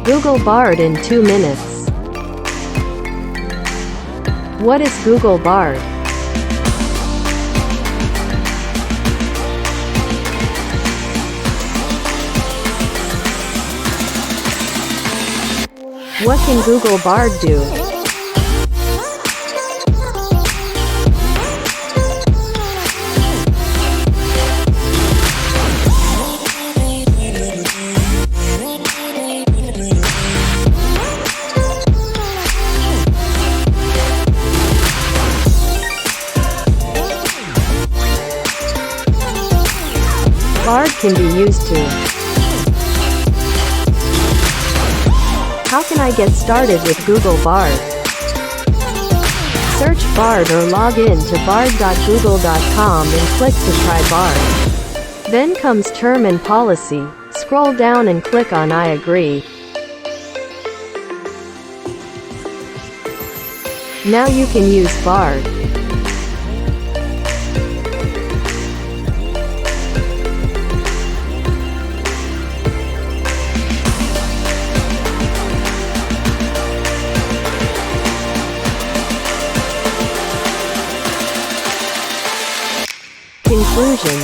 Google Bard in 2 minutes. What is Google Bard? What can Google Bard do? Bard can be used to. How can I get started with Google Bard? Search Bard or log in to bard.google.com and click to try Bard. Then comes Term and Policy. Scroll down and click on I agree. Now you can use Bard. Conclusion.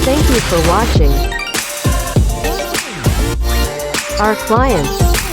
Thank you for watching. Our clients.